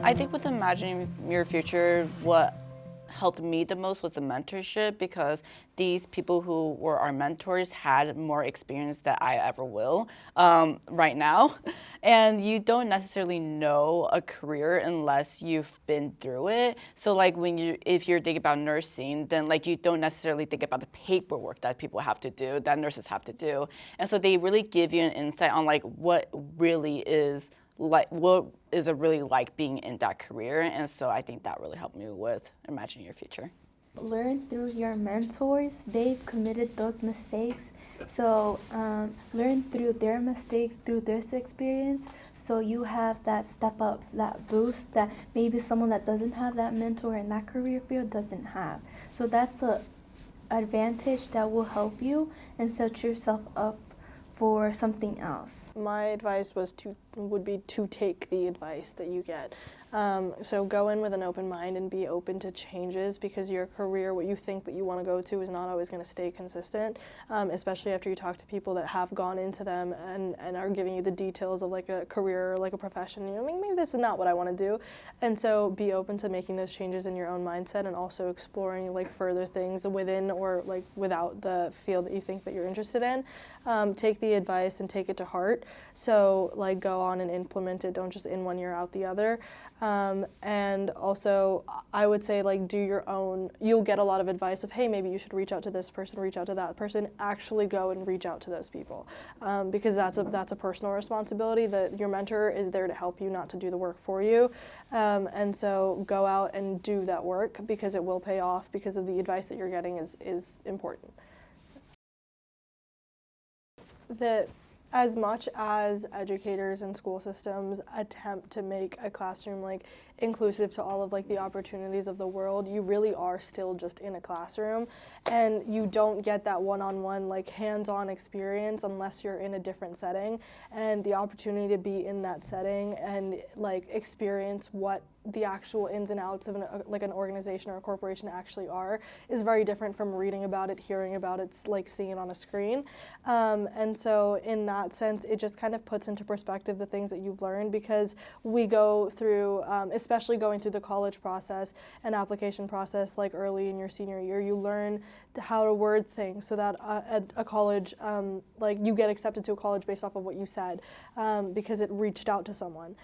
I think with imagining your future, what helped me the most was the mentorship, because these people who were our mentors had more experience than I ever will right now. And you don't necessarily know a career unless you've been through it. So like if you're thinking about nursing, then like you don't necessarily think about the paperwork that people have to do, that nurses have to do. And so they really give you an insight on like what really is like, what is it really like being in that career? And so I think that really helped me with imagining your future. Learn through your mentors. They've committed those mistakes. So learn through their mistakes, through this experience. So you have that step up, that boost that maybe someone that doesn't have that mentor in that career field doesn't have. So that's a advantage that will help you and set yourself up for something else. My advice would be to take the advice that you get. So go in with an open mind and be open to changes, because your career, what you think that you want to go to, is not always going to stay consistent, especially after you talk to people that have gone into them and are giving you the details of like a career or like a profession. You know, maybe this is not what I want to do. And so be open to making those changes in your own mindset, and also exploring like further things within or like without the field that you think that you're interested in. Take the advice and take it to heart. So like go on and implement it. Don't just in one ear out the other. And also I would say like do your own, you'll get a lot of advice of, hey, maybe you should reach out to this person, reach out to that person. Actually go and reach out to those people, because that's a personal responsibility. That your mentor is there to help you, not to do the work for you. And so go out and do that work, because it will pay off, because of the advice that you're getting is important. That as much as educators and school systems attempt to make a classroom like inclusive to all of like the opportunities of the world, you really are still just in a classroom, and you don't get that one-on-one like hands-on experience unless you're in a different setting. And the opportunity to be in that setting and like experience what the actual ins and outs of an organization or a corporation actually are is very different from reading about it, hearing about it, like seeing it on a screen. And so in that sense, it just kind of puts into perspective the things that you've learned, because we go through, especially going through the college process and application process, like early in your senior year, you learn how to word things so that at a college, like you get accepted to a college based off of what you said, because it reached out to someone.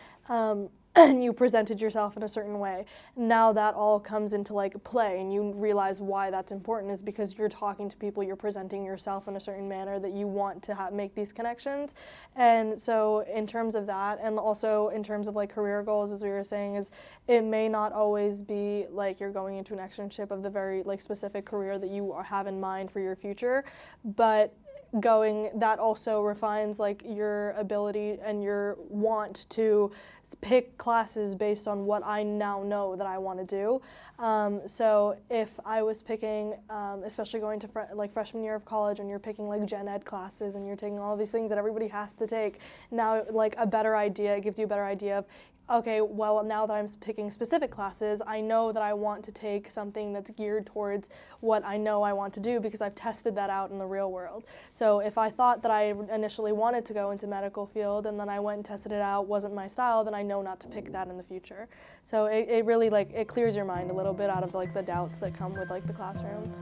And you presented yourself in a certain way. Now that all comes into like play, and you realize why that's important is because you're talking to people, you're presenting yourself in a certain manner that you want to make these connections. And so in terms of that, and also in terms of like career goals, as we were saying, is it may not always be like you're going into an externship of the very like specific career that you have in mind for your future, but that also refines like your ability and your want to pick classes based on what I now know that I want to do. So if I was picking, especially going to freshman year of college, and you're picking like gen ed classes and you're taking all of these things that everybody has to take, now like it gives you a better idea of, okay, well, now that I'm picking specific classes, I know that I want to take something that's geared towards what I know I want to do, because I've tested that out in the real world. So if I thought that I initially wanted to go into medical field, and then I went and tested it out, wasn't my style, then I know not to pick that in the future. So it really like, it clears your mind a little bit out of like the doubts that come with like the classroom.